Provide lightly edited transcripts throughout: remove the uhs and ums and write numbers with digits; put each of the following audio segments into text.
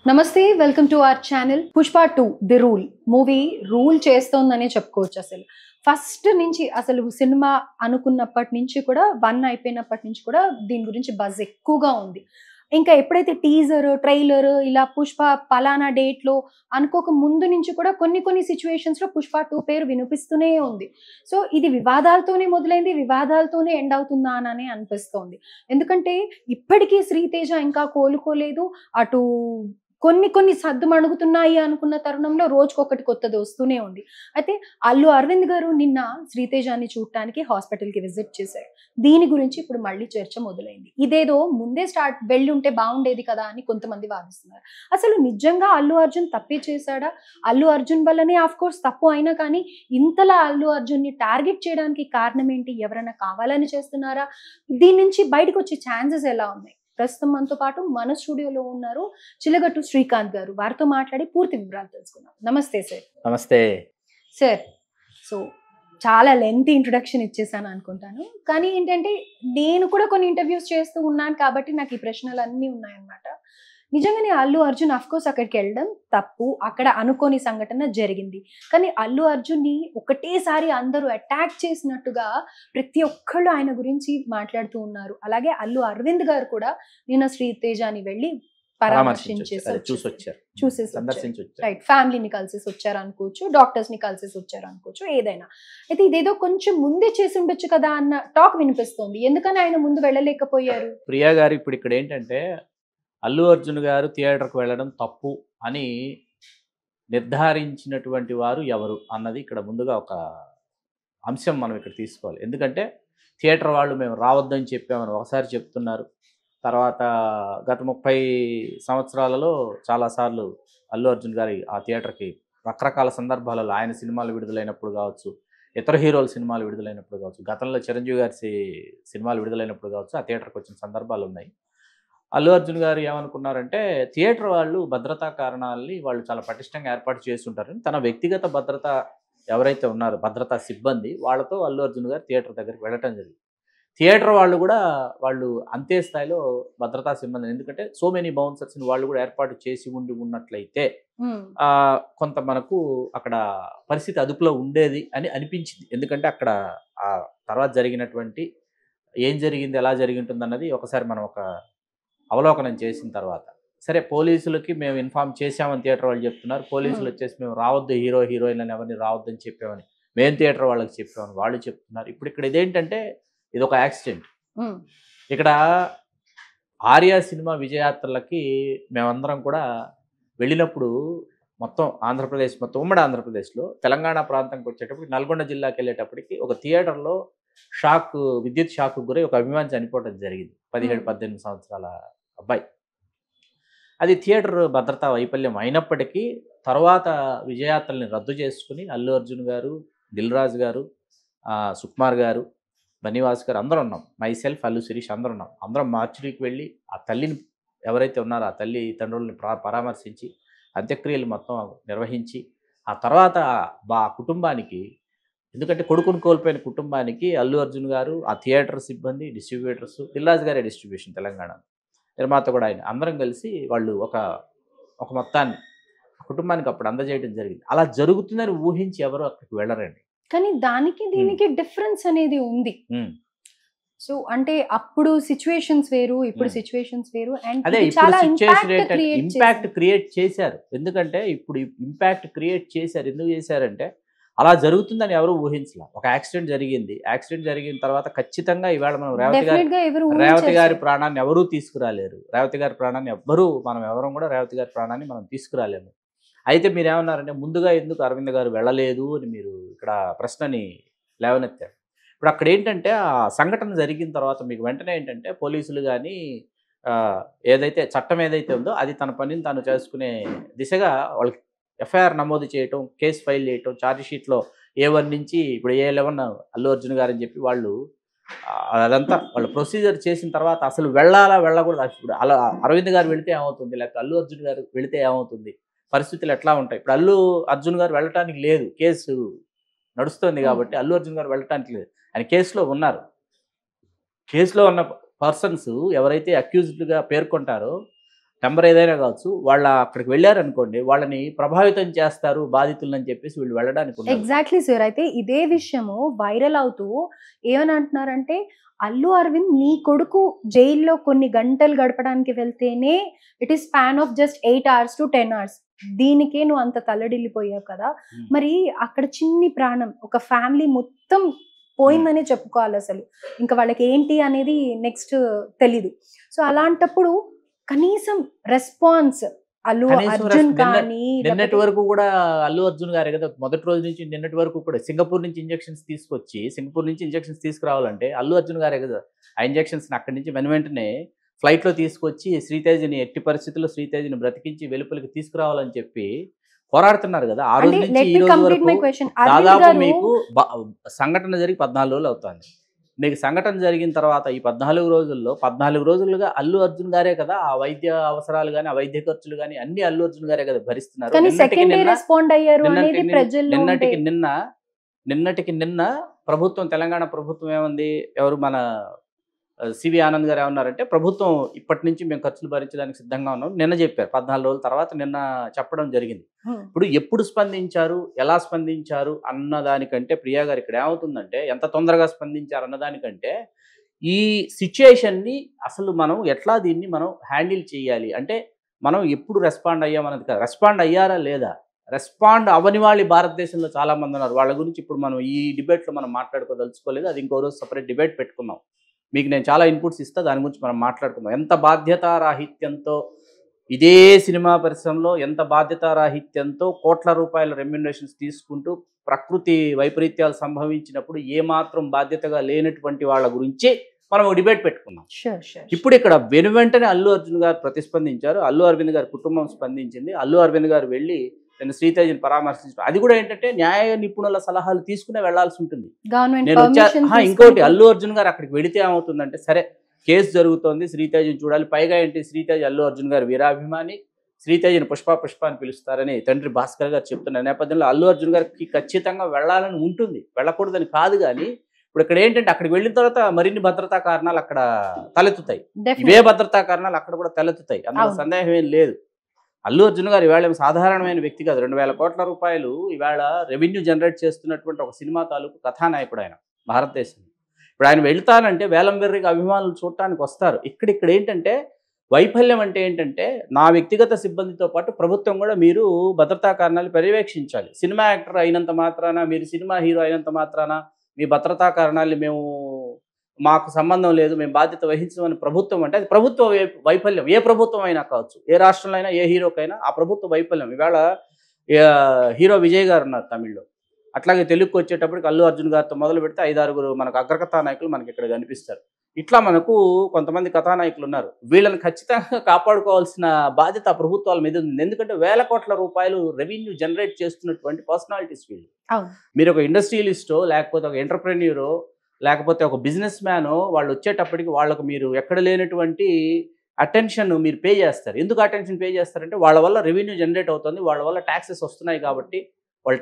నమస్తే welcome to our channel. Pushpa 2 the rule movie rule చేస్తోందనే చెప్పుకోవచ్చు. ఫస్ట్ నుంచి సినిమా అనుకున్నప్పటి నుంచి కూడా 1 అయిపోయినప్పటి నుంచి కూడా దీని గురించి బజ్ ఎక్కువగా ఉంది. ఇంకా ఎప్పుడైతే టీజర్, ట్రైలర్ ఇలా పుష్ప పలానా డేట్‌లో అనుకోక ముందు నుంచి కూడా కొన్ని సిట్యుయేషన్స్‌లో పుష్ప 2 పేరు వినిపిస్తూనే ఉంది. సో ఇది వివాదాలతోనే మొదలైంది, వివాదాలతోనే ఎండ్ అవుతుందా అననే అనిపిస్తోంది. ఎందుకంటే ఇప్పటికీ శ్రీతేజ ఇంకా కోలుకోలేదు. అటు కొన్ని సద్దుమణుగుతున్నాయి అనుకున్న తరుణంలో రోజుకొకటి కొత్తది వస్తూనే ఉంది. అయితే అల్లు అరవింద్ గారు నిన్న శ్రీతేజాని చూడటానికి హాస్పిటల్‌కి విజిట్ చేశారు. దీని గురించి ఇప్పుడు మళ్ళీ చర్చ మొదలైంది. ఇదేదో ముందే వెళ్ళుంటే బావుండేది కదా అని కొంతమంది వాదిస్తున్నారు. అసలు నిజంగా అల్లు అర్జున్ తప్పే చేశాడా? అల్లు అర్జున్ వల్లనే ఆఫ్‌కోర్స్ తప్పు అయినా కానీ ఇంతలా అల్లు అర్జున్‌ని టార్గెట్ చేయడానికి కారణం ఏంటి? ఎవరైనా కావాలని చేస్తున్నారా? దీని నుంచి బయటకొచ్చే ఛాన్సెస్ ఎలా ఉన్నాయి? ప్రస్తుతం మనతో పాటు మన స్టూడియోలో ఉన్నారు చిలగట్టు శ్రీకాంత్ గారు. వారితో మాట్లాడి పూర్తి వివరాలు తెలుసుకుందాం. నమస్తే సార్. నమస్తే సార్, సో చాలా లెంతీ ఇంట్రొడక్షన్ ఇచ్చేసాను అనుకుంటాను. కానీ ఏంటంటే నేను కూడా కొన్ని ఇంటర్వ్యూస్ చేస్తూ ఉన్నాను కాబట్టి నాకు ఈ ప్రశ్నలన్నీ ఉన్నాయన్నమాట. నిజంగానే అల్లు అర్జున్ ఆఫ్‌కోర్స్ అక్కడికెళ్ళడం తప్పు. అక్కడ అనుకోని సంఘటన జరిగింది. కానీ అల్లు అర్జున్‌ని ఒకటేసారి అందరూ అటాక్ చేసినట్టుగా ప్రతి ఒక్కళ్ళు ఆయన గురించి మాట్లాడుతూ ఉన్నారు. అలాగే అల్లు అరవింద్ గారు కూడా నిన్న శ్రీతేజని వెళ్లి చూసొచ్చారు. రైట్, ఫ్యామిలీని కలిసేసి వచ్చారు అనుకోవచ్చు, డాక్టర్స్ ని కలిసేసి వచ్చారు అనుకోవచ్చు, ఏదైనా. అయితే ఇదేదో కొంచెం ముందే చేసి ఉండొచ్చు కదా అన్న టాక్ వినిపిస్తోంది. ఎందుకని ఆయన ముందు వెళ్ళలేకపోయారు? ప్రియా గారు, ఇప్పుడు ఇక్కడ ఏంటంటే అల్లు అర్జున్ గారు థియేటర్కి వెళ్ళడం తప్పు అని నిర్ధారించినటువంటి వారు ఎవరు అన్నది ఇక్కడ ముందుగా ఒక అంశం మనం ఇక్కడ తీసుకోవాలి. ఎందుకంటే థియేటర్ వాళ్ళు మేము రావద్దని చెప్పామని ఒకసారి చెప్తున్నారు. తర్వాత గత 30 సంవత్సరాలలో చాలాసార్లు అల్లు అర్జున్ గారి ఆ థియేటర్కి రకరకాల సందర్భాలలో ఆయన సినిమాలు విడుదలైనప్పుడు కావచ్చు, ఇతర హీరోల సినిమాలు విడుదలైనప్పుడు కావచ్చు, గతంలో చిరంజీవి గారి సినిమాలు విడుదలైనప్పుడు కావచ్చు, ఆ థియేటర్కి వచ్చిన సందర్భాలు ఉన్నాయి. అల్లు అర్జున్ గారు ఏమనుకున్నారంటే థియేటర్ వాళ్ళు భద్రతా కారణాలని వాళ్ళు చాలా పటిష్టంగా ఏర్పాటు చేసి ఉంటారని తన వ్యక్తిగత భద్రత ఎవరైతే ఉన్నారో భద్రతా సిబ్బంది వాళ్ళతో అల్లు అర్జున్ గారు థియేటర్ దగ్గరికి వెళ్ళటం జరిగింది. థియేటర్ వాళ్ళు కూడా అంతే స్థాయిలో భద్రతా సిబ్బంది, ఎందుకంటే సో మెనీ బౌన్సర్స్ని వాళ్ళు కూడా ఏర్పాటు చేసి ఉన్నట్లయితే కొంత మనకు అక్కడ పరిస్థితి అదుపులో ఉండేది అని అనిపించింది. ఎందుకంటే అక్కడ ఆ తర్వాత జరిగినటువంటి ఏం జరిగింది, ఎలా జరిగి ఉంటుంది అన్నది ఒకసారి మనం ఒక అవలోకనం చేసిన తర్వాత, సరే పోలీసులకి మేము ఇన్ఫార్మ్ చేసామని థియేటర్ వాళ్ళు చెప్తున్నారు. పోలీసులు వచ్చేసి మేము రావద్దు, హీరోయిన్లను ఎవరిని రావద్దని చెప్పామని మేము థియేటర్ వాళ్ళకి చెప్పామని వాళ్ళు చెప్తున్నారు. ఇప్పుడు ఇక్కడ ఇదేంటంటే ఇది ఒక యాక్సిడెంట్. ఇక్కడ ఆర్య సినిమా విజయయాత్రలకి మేమందరం కూడా వెళ్ళినప్పుడు మొత్తం ఆంధ్రప్రదేశ్, మొత్తం ఉమ్మడి ఆంధ్రప్రదేశ్లో తెలంగాణ ప్రాంతంకి వచ్చేటప్పుడు నల్గొండ జిల్లాకి వెళ్ళేటప్పటికి ఒక థియేటర్లో విద్యుత్ షాక్ గురై ఒక అభిమాని చనిపోవడం జరిగింది. 17-18 సంవత్సరాల అబ్బాయి. అది థియేటర్ భద్రతా వైఫల్యం అయినప్పటికీ తర్వాత విజయయాత్రల్ని రద్దు చేసుకుని అల్లు అర్జున్ గారు, దిల్ రాజు గారు, సుకుమార్ గారు, బన్నీవాస్ గారు అందరూ ఉన్నాం, మైసెల్ఫ్, అల్లు శిరీష్ అందరూ ఉన్నాం. అందరం మార్చురీకి వెళ్ళి ఆ తల్లిని ఎవరైతే ఉన్నారో ఆ తల్లి తండ్రుల్ని పరామర్శించి అంత్యక్రియలు మొత్తం నిర్వహించి ఆ తర్వాత ఆ కుటుంబానికి, ఎందుకంటే కొడుకుని కోల్పోయిన కుటుంబానికి అల్లు అర్జున్ గారు, ఆ థియేటర్ సిబ్బంది, డిస్ట్రిబ్యూటర్స్, దిల్ రాజు గారే డిస్ట్రిబ్యూషన్ తెలంగాణ, నిర్మాత కూడా ఆయన, అందరం కలిసి వాళ్ళు ఒక మొత్తాన్ని కుటుంబానికి అప్పుడు అందజేయడం జరిగింది. అలా జరుగుతుందని ఊహించి ఎవరు అక్కడికి వెళ్ళరండి. కానీ దానికి దీనికి డిఫరెన్స్ అనేది ఉంది. సో అంటే అప్పుడు సిచ్యువేషన్స్ వేరు, ఇప్పుడు సిచ్యువేషన్స్ వేరు. అదే చాలా ఇంపాక్ట్ క్రియేట్ చేశారు. ఎందుకంటే ఇప్పుడు ఇంపాక్ట్ క్రియేట్ చేశారు. ఎందుకు చేశారంటే అలా జరుగుతుందని ఎవరు ఊహించలే. ఒక యాక్సిడెంట్ జరిగింది. యాక్సిడెంట్ జరిగిన తర్వాత ఖచ్చితంగా ఇవాళ మనం రేవతి గారి ప్రాణాన్ని ఎవరూ తీసుకురాలేరు. రేవతి గారి ప్రాణాన్ని ఎవరం కూడా రేవతి గారి ప్రాణాన్ని మనం తీసుకురాలేము. అయితే మీరు ఏమన్నారంటే ముందుగా ఎందుకు అరవింద్ గారు వెళ్ళలేదు అని మీరు ఇక్కడ ప్రశ్నని లేవనెత్తారు. ఇప్పుడు అక్కడ ఏంటంటే ఆ సంఘటన జరిగిన తర్వాత మీకు వెంటనే ఏంటంటే పోలీసులు కానీ ఏదైతే చట్టం ఏదైతే ఉందో అది తన పనిని తాను చేసుకునే దిశగా వాళ్ళకి ఎఫ్ఐఆర్ నమోదు చేయటం, కేసు ఫైల్ చేయటం, ఛార్జ్షీట్లో A1 నుంచి ఇప్పుడు A11 అల్లు అర్జున్ గారు అని చెప్పి వాళ్ళు అదంతా వాళ్ళు ప్రొసీజర్ చేసిన తర్వాత అసలు వెళ్ళకూడదు. ఇప్పుడు అలా అరవింద్ గారు వెళితే ఏమవుతుంది, లేకపోతే అల్లు అర్జున్ గారు వెళితే ఏమవుతుంది, పరిస్థితులు ఎట్లా ఉంటాయి. ఇప్పుడు అల్లు అర్జున్ గారు వెళ్ళటానికి లేదు, కేసు నడుస్తుంది కాబట్టి అల్లు అర్జున్ గారు వెళ్ళటానికి లేదు, ఆయన కేసులో ఉన్నారు. కేసులో ఉన్న పర్సన్స్ ఎవరైతే అక్యూజ్డ్గా పేర్కొంటారో నెంబర్ ఏదైనా కావచ్చు, వాళ్ళ అక్కడికి వెళ్ళారనుకోండి, వాళ్ళని ప్రభావితం చేస్తారు బాధితులని అని చెప్పేసి వీళ్ళు వెళ్ళడానికి ఉండదు. Exactly sir. అయితే ఇదే విషయము వైరల్ అవుతూ ఏమని అంటున్నారంటే, అల్లు అరవింద్ నీ కొడుకు జైల్లో కొన్ని గంటలు గడపడానికి వెళ్తేనే it is span of just 8 hours to 10 hours. దీనికే నువ్వు అంత తల్లడిల్లిపోయావు కదా. మరి అక్కడ చిన్ని ప్రాణం, ఒక ఫ్యామిలీ మొత్తం పోయిందనే చెప్పుకోవాలి అసలు. ఇంకా వాళ్ళకి ఏంటి అనేది నెక్స్ట్ తెలీదు. సో అలాంటప్పుడు కనీసం రెస్పాన్స్ అల్లు కనీసం అర్జున్ నిన్నటి కానీ నిన్నటి వరకు కూడా అల్లు అర్జున్ గారే కదా మొదటి రోజు నుంచి నిన్నటి వరకు కూడా సింగపూర్ నుంచి ఇంజెక్షన్స్ తీసుకొచ్చి, సింగపూర్ నుంచి ఇంజెక్షన్స్ తీసుకురావాలంటే అల్లు అర్జున్ గారే కదా ఆ ఇంజెక్షన్స్ అక్కడి నుంచి వెంటనే ఫ్లైట్లో తీసుకొచ్చి శ్రీతేజ్ని ఎట్టి పరిస్థితుల్లో శ్రీతేజ్ని బ్రతికించి వెలుపలికి తీసుకురావాలని చెప్పి పోరాడుతున్నారు కదా. ఆ రోజు నుంచి ఈ రోజు వరకు దాదాపు మీకు సంఘటన జరిగి 14 రోజులు అవుతుంది. మీకు సంఘటన జరిగిన తర్వాత ఈ 14 రోజుల్లో 14 రోజులుగా అల్లు అర్జున్ గారే కదా ఆ వైద్య అవసరాలు కానీ, ఆ వైద్య ఖర్చులు కానీ అన్ని అల్లు అర్జున్ గారే కదా భరిస్తున్నారు. నిన్నటికి నిన్న ప్రభుత్వం, తెలంగాణ ప్రభుత్వం ఏముంది, ఎవరు మన సివి ఆనంద్ గారు ఏమన్నారంటే, ప్రభుత్వం ఇప్పటి నుంచి మేము ఖర్చులు భరించడానికి సిద్ధంగా ఉన్నాం నిన్న చెప్పారు. 14 రోజుల తర్వాత నిన్న చెప్పడం జరిగింది. ఇప్పుడు ఎప్పుడు స్పందించారు, ఎలా స్పందించారు అన్న దానికంటే ప్రియా గారు ఇక్కడ ఏమవుతుందంటే, ఎంత తొందరగా స్పందించారు అన్నదానికంటే ఈ సిచ్యుయేషన్ని అసలు మనం ఎట్లా దీన్ని మనం హ్యాండిల్ చేయాలి అంటే, మనం ఎప్పుడు రెస్పాండ్ అయ్యామన్నది కాదు, రెస్పాండ్ అయ్యారా లేదా. రెస్పాండ్ అవ్వని వాళ్ళు భారతదేశంలో చాలామంది ఉన్నారు. వాళ్ళ గురించి ఇప్పుడు మనం ఈ డిబేట్లో మనం మాట్లాడుకోదలుచుకోలేదు. అది ఇంకో రోజు సపరేట్ డిబేట్ పెట్టుకున్నాం. మీకు నేను చాలా ఇన్పుట్స్ ఇస్తా, దాని గురించి మనం మాట్లాడుకుందాం. ఎంత బాధ్యతారాహిత్యంతో ఇదే సినిమా పరిశ్రమలో ఎంత బాధ్యతారాహిత్యంతో కోట్ల రూపాయల రెమ్యునరేషన్స్ తీసుకుంటూ ప్రకృతి వైపరీత్యాలు సంభవించినప్పుడు ఏమాత్రం బాధ్యతగా లేనటువంటి వాళ్ళ గురించి మనం డిబేట్ పెట్టుకున్నాం. ఇప్పుడు ఇక్కడ వెనువెంటనే అల్లు అర్జున్ గారు ప్రతిస్పందించారు, అల్లు అరవింద్ గారి కుటుంబం స్పందించింది. అల్లు అరవింద్ గారు వెళ్ళి నేను శ్రీతేజ్ని పరామర్శించడం, అది కూడా ఏంటంటే న్యాయ నిపుణుల సలహాలు తీసుకునే వెళ్లాల్సి ఉంటుంది. ఇంకోటి అల్లు అర్జున్ గారు అక్కడికి వెళితే ఏమవుతుందంటే, సరే కేసు జరుగుతోంది, శ్రీతేజ్ని చూడాలి, పైగా ఏంటి శ్రీతేజ్ అల్లు అర్జున్ గారు వీరాభిమాని, శ్రీతేజ్ని పుష్ప అని పిలుస్తారని తండ్రి భాస్కర్ గారు చెప్తున్న నేపథ్యంలో అల్లు అర్జున్ గారికి ఖచ్చితంగా వెళ్ళాలని ఉంటుంది, వెళ్ళకూడదని కాదు. కానీ ఇప్పుడు ఇక్కడ ఏంటంటే, అక్కడికి వెళ్ళిన తర్వాత మరిన్ని భద్రతా కారణాలు అక్కడ తలెత్తుతాయి. ఇవే భద్రతా కారణాలు అక్కడ కూడా తలెత్తుతాయి, అందులో సందేహం ఏం లేదు. అల్లు అర్జున్ గారు ఇవాళ సాధారణమైన వ్యక్తి కాదు. 2000 కోట్ల రూపాయలు ఇవాళ రెవెన్యూ జనరేట్ చేస్తున్నటువంటి ఒక సినిమా తాలూకు కథానాయకుడు ఆయన భారతదేశంలో. ఇప్పుడు ఆయన వెళ్తానంటే వేలం వెర్రిగా అభిమానులు చూడటానికి వస్తారు. ఇక్కడ ఏంటంటే వైఫల్యం అంటే ఏంటంటే, నా వ్యక్తిగత సిబ్బందితో పాటు ప్రభుత్వం కూడా మీరు భద్రతా కారణాలు పర్యవేక్షించాలి. సినిమా యాక్టర్ అయినంత మాత్రాన, మీరు సినిమా హీరో అయినంత మాత్రాన మీ భద్రతా కారణాలు మాకు సంబంధం లేదు, మేము బాధ్యత వహించమని ప్రభుత్వం అంటే అది ప్రభుత్వ వైఫల్యం. ఏ ప్రభుత్వం అయినా కావచ్చు, ఏ రాష్ట్రంలో అయినా, ఏ హీరోకైనా ఆ ప్రభుత్వ వైఫల్యం. ఇవాళ హీరో విజయ్ గారు ఉన్నారు తమిళ్లో, అట్లాగే తెలుగుకి వచ్చేటప్పటికి అల్లు అర్జున్ గారితో మొదలు పెడితే 5-6 మనకు అగ్రకథానాయకులు మనకి ఇక్కడ కనిపిస్తారు. ఇట్లా మనకు కొంతమంది కథానాయకులు ఉన్నారు. వీళ్ళని ఖచ్చితంగా కాపాడుకోవాల్సిన బాధ్యత ప్రభుత్వాల మీద ఉంది. ఎందుకంటే వేల కోట్ల రూపాయలు రెవెన్యూ జనరేట్ చేస్తున్నటువంటి పర్సనాలిటీస్ వీళ్ళు. మీరు ఒక ఇండస్ట్రియలిస్టో, లేకపోతే ఒక ఎంటర్ప్రెన్యూరో, లేకపోతే ఒక బిజినెస్ మ్యానో వాళ్ళు వచ్చేటప్పటికి వాళ్ళకు మీరు ఎక్కడ లేనటువంటి అటెన్షన్ మీరు పే చేస్తారు. ఎందుకు అటెన్షన్ పే చేస్తారంటే, వాళ్ళ వల్ల రెవెన్యూ జనరేట్ అవుతుంది, వాళ్ళ వల్ల ట్యాక్సెస్ వస్తున్నాయి కాబట్టి, వాళ్ళ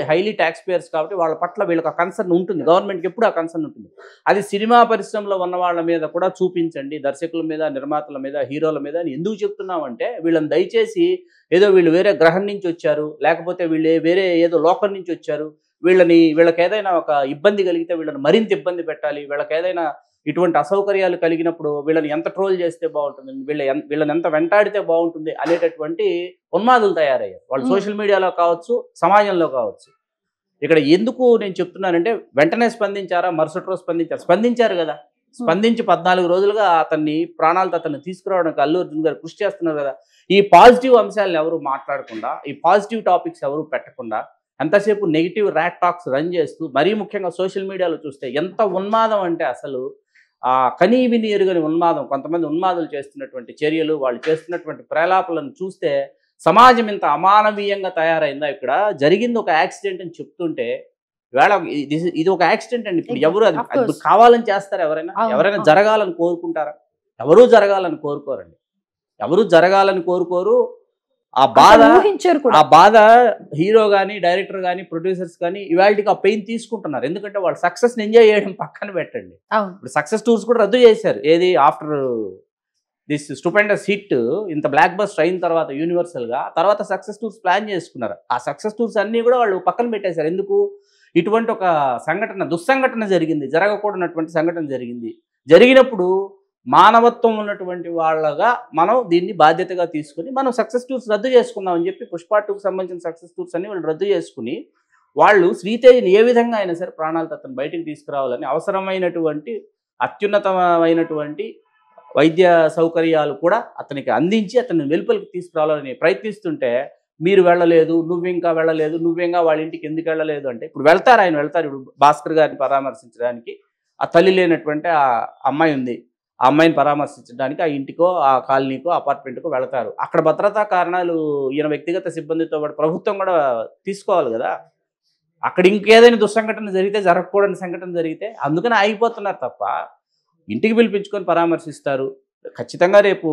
హైలీ ట్యాక్స్ పేయర్స్ కాబట్టి వాళ్ళ పట్ల వీళ్ళకి ఆ కన్సర్న్ ఉంటుంది. గవర్నమెంట్కి ఎప్పుడు ఆ కన్సర్న్ ఉంటుంది. అది సినిమా పరిశ్రమలో ఉన్న వాళ్ళ మీద కూడా చూపించండి, దర్శకుల మీద, నిర్మాతల మీద, హీరోల మీద అని ఎందుకు చెప్తున్నామంటే, వీళ్ళని దయచేసి ఏదో వీళ్ళు వేరే గ్రహం నుంచి వచ్చారు, లేకపోతే వీళ్ళు వేరే ఏదో లోకం నుంచి వచ్చారు, వీళ్ళకి ఏదైనా ఒక ఇబ్బంది కలిగితే వీళ్ళని మరింత ఇబ్బంది పెట్టాలి, వీళ్ళకి ఏదైనా ఇటువంటి అసౌకర్యాలు కలిగినప్పుడు వీళ్ళని ఎంత ట్రోల్ చేస్తే బాగుంటుంది, వీళ్ళని ఎంత వెంటాడితే బాగుంటుంది అనేటటువంటి ఉన్మాదులు తయారయ్యారు. వాళ్ళు సోషల్ మీడియాలో కావచ్చు, సమాజంలో కావచ్చు. ఇక్కడ ఎందుకు నేను చెప్తున్నానంటే, వెంటనే స్పందించారా, మరుసటి రోజు స్పందించారు కదా. స్పందించి 14 రోజులుగా అతన్ని ప్రాణాలతో అతన్ని తీసుకురావడానికి అల్లు అర్జున్ గారు కృషి చేస్తున్నారు కదా. ఈ పాజిటివ్ అంశాలను ఎవరు మాట్లాడకుండా, ఈ పాజిటివ్ టాపిక్స్ ఎవరు పెట్టకుండా, ఎంతసేపు నెగిటివ్ ర్యాట్ టాక్స్ రన్ చేస్తూ, మరీ ముఖ్యంగా సోషల్ మీడియాలో చూస్తే ఎంత ఉన్మాదం అంటే, అసలు కనీవిని ఎరుగని ఉన్మాదం. కొంతమంది ఉన్మాదులు చేస్తున్నటువంటి చర్యలు, వాళ్ళు చేస్తున్నటువంటి ప్రలాపలను చూస్తే సమాజం ఇంత అమానవీయంగా తయారైందా. ఇక్కడ జరిగింది ఒక యాక్సిడెంట్ అని చెప్తుంటే, ఇవాళ ఇది ఒక యాక్సిడెంట్ అండి. ఇప్పుడు ఎవరు అది కావాలని చేస్తారా? ఎవరైనా జరగాలని కోరుకుంటారా? ఎవరూ జరగాలని కోరుకోరండి. ఎవరు జరగాలని కోరుకోరు. ఆ బాధ హీరో కానీ, డైరెక్టర్ కానీ, ప్రొడ్యూసర్స్ కానీ ఇవాళకి ఆ పెయిన్ తీసుకుంటున్నారు. ఎందుకంటే వాళ్ళు సక్సెస్ని ఎంజాయ్ చేయడం పక్కన పెట్టండి. ఇప్పుడు సక్సెస్ టూర్స్ కూడా రద్దు చేశారు. ఏది ఆఫ్టర్ దిస్ స్టూపెండస్ హిట్ ఇంత బ్లాక్ బస్టర్ అయిన తర్వాత యూనివర్సల్గా తర్వాత సక్సెస్ టూర్స్ ప్లాన్ చేసుకున్నారు. ఆ సక్సెస్ టూర్స్ అన్నీ కూడా వాళ్ళు పక్కన పెట్టేశారు. ఎందుకు? ఇటువంటి ఒక సంఘటన, దుస్సంఘటన జరిగింది, జరగకూడనటువంటి సంఘటన జరిగింది. జరిగినప్పుడు మానవత్వం ఉన్నటువంటి వాళ్ళగా మనం దీన్ని బాధ్యతగా తీసుకుని మనం సక్సెస్ టూర్స్ రద్దు చేసుకుందాం అని చెప్పి పుష్ప 2కి సంబంధించిన సక్సెస్ టూర్స్ అన్ని వాళ్ళు రద్దు చేసుకుని వాళ్ళు శ్రీతేజని ఏ విధంగా అయినా సరే ప్రాణాలతో అతను బయటికి తీసుకురావాలని అవసరమైనటువంటి అత్యున్నతమైనటువంటి వైద్య సౌకర్యాలు కూడా అతనికి అందించి అతన్ని వెలుపలికి తీసుకురావాలని ప్రయత్నిస్తుంటే మీరు వెళ్ళలేదు, నువ్వింకా వాళ్ళ ఇంటికి ఎందుకు వెళ్ళలేదు అంటే, ఇప్పుడు ఆయన వెళ్తారు. ఇప్పుడు భాస్కర్ గారిని పరామర్శించడానికి ఆ తల్లి లేనటువంటి ఆ అమ్మాయి ఉంది, ఆ అమ్మాయిని పరామర్శించడానికి ఆ ఇంటికో ఆ కాలనీకో అపార్ట్మెంట్కో వెళతారు. అక్కడ భద్రతా కారణాలు ఈయన వ్యక్తిగత సిబ్బందితో పాటు ప్రభుత్వం కూడా తీసుకోవాలి కదా. అక్కడ ఇంకేదైనా దుస్సంఘటన జరిగితే, జరగకూడని సంఘటన జరిగితే అందుకని ఆగిపోతున్నారు తప్ప ఇంటికి పిలిపించుకొని పరామర్శిస్తారు. ఖచ్చితంగా రేపు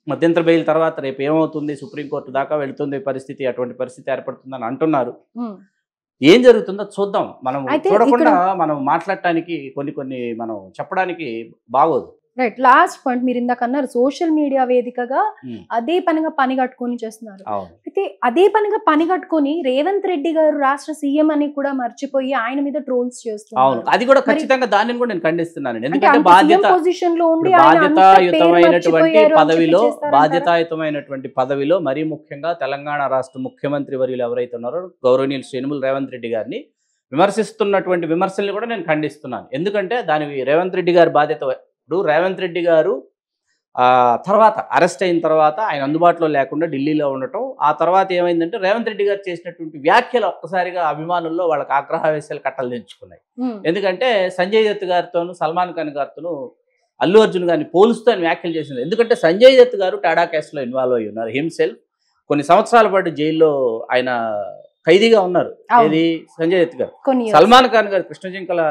మధ్యంతర బెయిల్ తర్వాత రేపు ఏమవుతుంది, సుప్రీంకోర్టు దాకా వెళుతుంది పరిస్థితి, అటువంటి పరిస్థితి ఏర్పడుతుందని అంటున్నారు. ఏం జరుగుతుందో చూద్దాం. మనం చూడకుండా మనం మాట్లాడటానికి కొన్ని మనం చెప్పడానికి బాగోదు. రైట్. లాస్ట్ పాయింట్, మీరు ఇందాక అన్నారు సోషల్ మీడియా వేదికగా అదే పనిగా పని కట్టుకొని చేస్తున్నారు. అయితే అదే పనిగా పని కట్టుకొని రేవంత్ రెడ్డి గారు రాష్ట్ర సీఎం అని కూడా మర్చిపోయి ఆయన మీద ట్రోల్స్ చేస్తున్నారు. అది కూడా ఖచ్చితంగా దానిని కూడా నేను ఖండిస్తున్నాను. ఎందుకంటే బాధ్యతాయుతమైనటువంటి పదవిలో మరీ ముఖ్యంగా తెలంగాణ రాష్ట్ర ముఖ్యమంత్రి వర్యులు ఎవరైతే ఉన్నారో గౌరవనీయులు శ్రీ రేవంత్ రెడ్డి గారిని విమర్శిస్తున్నటువంటి విమర్శల్ని కూడా నేను ఖండిస్తున్నాను. ఎందుకంటే దాని రేవంత్ రెడ్డి గారి బాధ్యత. ఇప్పుడు రేవంత్ రెడ్డి గారు తర్వాత అరెస్ట్ అయిన తర్వాత ఆయన అందుబాటులో లేకుండా ఢిల్లీలో ఉండటం, ఆ తర్వాత ఏమైందంటే రేవంత్ రెడ్డి గారు చేసినటువంటి వ్యాఖ్యలు ఒక్కసారిగా అభిమానుల్లో వాళ్ళకి ఆగ్రహావేశాలు కట్టలు తెంచుకున్నాయి. ఎందుకంటే సంజయ్ దత్ గారితోనూ సల్మాన్ ఖాన్ గారితోనూ అల్లు అర్జున్ గారిని పోలుస్తూ ఆయన వ్యాఖ్యలు చేసింది. ఎందుకంటే సంజయ్ దత్ గారు టాడా కేసులో ఇన్వాల్వ్ అయ్యి ఉన్నారు హిమ్సెల్ఫ్. కొన్ని సంవత్సరాల పాటు జైల్లో ఆయన ఖైదీగా ఉన్నారు. ఇది సంజయ్ దత్ గారు. సల్మాన్ ఖాన్ గారు కృష్ణ జింకల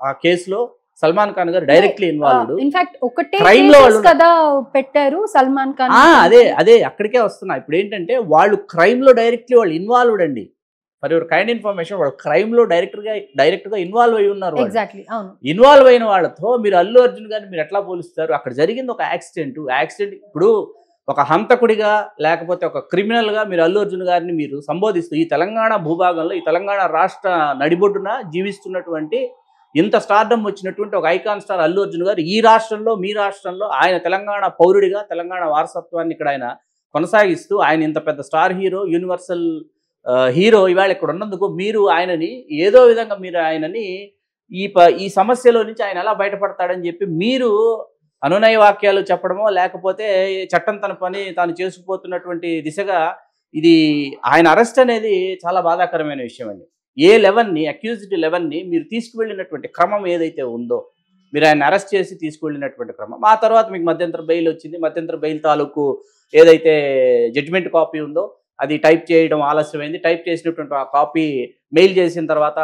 ఆ కేసులో సల్మాన్ ఖాన్ గారు డైరెక్ట్లీ ఇన్వాల్వ్డ్. ఇన్ఫాక్ట్ ఒకటే కేసు కదా పెట్టారు సల్మాన్ ఖాన్. అదే అక్కడికే వస్తున్నా. ఇప్పుడు ఏంటంటే వాళ్ళు క్రైమ్ లో డైరెక్ట్లీ వాళ్ళు ఇన్వాల్వ్డ్ అండి. ఫర్ యువర్ కైండ్ ఇన్ఫర్మేషన్, వాళ్ళు క్రైమ్ లో డైరెక్ట్ గా ఇన్వాల్వ్ అయి ఉన్నారు. ఇన్వాల్వ్ అయిన వాళ్ళతో మీరు అల్లు అర్జున్ గారిని మీరు ఎట్లా పోలుస్తారు? అక్కడ జరిగింది ఒక యాక్సిడెంట్. ఇప్పుడు ఒక హంతకుడిగా లేకపోతే ఒక క్రిమినల్ గా మీరు అల్లు అర్జున్ గారిని మీరు సంబోధిస్తూ ఈ తెలంగాణ భూభాగంలో ఈ తెలంగాణ రాష్ట్ర నడిబొడ్డున జీవిస్తున్నటువంటి ఇంత స్టార్డమ్ వచ్చినటువంటి ఒక ఐకాన్ స్టార్ అల్లు అర్జున్ గారు ఈ రాష్ట్రంలో, మీ రాష్ట్రంలో ఆయన తెలంగాణ పౌరుడిగా తెలంగాణ వారసత్వాన్ని ఇక్కడ ఆయన కొనసాగిస్తూ ఆయన ఇంత పెద్ద స్టార్ హీరో, యూనివర్సల్ హీరో ఇవాళ ఇక్కడ ఉన్నందుకు మీరు ఆయనని ఏదో విధంగా మీరు ఆయనని ఈ సమస్యలో నుంచి ఆయన ఎలా బయటపడతాడని చెప్పి మీరు అనునయ వాక్యాలు చెప్పడమో లేకపోతే చట్టం తన పని తాను చేసుకుపోతున్నటువంటి దిశగా ఇది ఆయన అరెస్ట్ అనేది చాలా బాధాకరమైన విషయం అండి. అక్యూజ్డ్ 11ని మీరు తీసుకువెళ్ళినటువంటి క్రమం ఏదైతే ఉందో, మీరు ఆయన అరెస్ట్ చేసి తీసుకువెళ్ళినటువంటి క్రమం, ఆ తర్వాత మీకు మధ్యంతర బెయిల్ వచ్చింది. మధ్యంతర బెయిల్ తాలూకు ఏదైతే జడ్జిమెంట్ కాపీ ఉందో అది టైప్ చేయడం ఆలస్యమైంది. టైప్ చేసినటువంటి ఆ కాపీ మెయిల్ చేసిన తర్వాత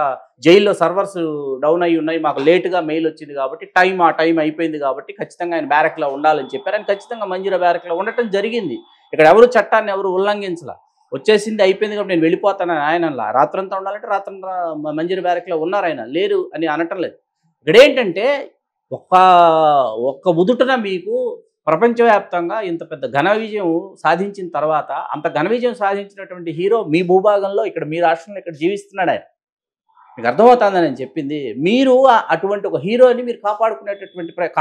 జైల్లో సర్వర్స్ డౌన్ అయ్యి ఉన్నాయి, మాకు లేటుగా మెయిల్ వచ్చింది కాబట్టి ఆ టైం అయిపోయింది కాబట్టి ఖచ్చితంగా ఆయన బ్యారక్లో ఉండాలని చెప్పారు. ఆయన ఖచ్చితంగా మంజీరా బ్యారక్లో ఉండటం జరిగింది. ఇక్కడ ఎవరు చట్టాన్ని ఎవరు ఉల్లంఘించలా. వచ్చేసింది, అయిపోయింది కాబట్టి నేను వెళ్ళిపోతానని ఆయన రాత్రంతా ఉండాలంటే రాత్రంతా మంజీరా బ్యారక్లో ఉన్నారు, ఆయన లేరు అని అనటం లేదు. ఇక్కడ ఏంటంటే ఒక్క ఉదుటన మీకు ప్రపంచవ్యాప్తంగా ఇంత పెద్ద ఘన విజయం సాధించిన తర్వాత, అంత ఘన విజయం సాధించినటువంటి హీరో మీ భూభాగంలో ఇక్కడ మీ రాష్ట్రంలో ఇక్కడ జీవిస్తున్నాడు. ఆయన మీకు అర్థమవుతుందని నేను చెప్పింది. మీరు అటువంటి ఒక హీరోని మీరు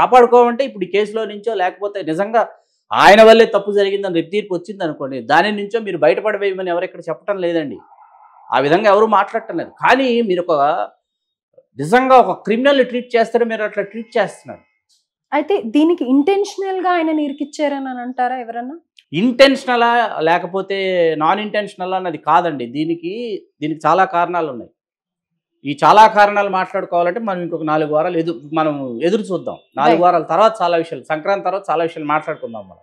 కాపాడుకోవాలంటే ఇప్పుడు ఈ కేసులో నుంచో లేకపోతే నిజంగా ఆయన వల్లే తప్పు జరిగిందని రేపు తీర్పు వచ్చింది అనుకోండి, దాని నుంచో మీరు బయటపడవేయమని ఎవరు ఇక్కడ చెప్పడం లేదండి. ఆ విధంగా ఎవరు మాట్లాడటం లేదు. కానీ మీరు నిజంగా ఒక క్రిమినల్ని ట్రీట్ చేస్తారో మీరు అట్లా ట్రీట్ చేస్తున్నారు. అయితే దీనికి ఇంటెన్షనల్ గా ఆయన ఇరికిచ్చారని అంటారా ఎవరన్నా? ఇంటెన్షనలా లేకపోతే నాన్ ఇంటెన్షనల్ అన్నది కాదండి. దీనికి చాలా కారణాలు ఉన్నాయి. ఈ చాలా కారణాలు మాట్లాడుకోవాలంటే మనం ఇంకొక 4 వారాలు మనం ఎదురు చూద్దాం. 4 వారాల తర్వాత చాలా విషయాలు, సంక్రాంతి తర్వాత చాలా విషయాలు మాట్లాడుకుందాం మనం.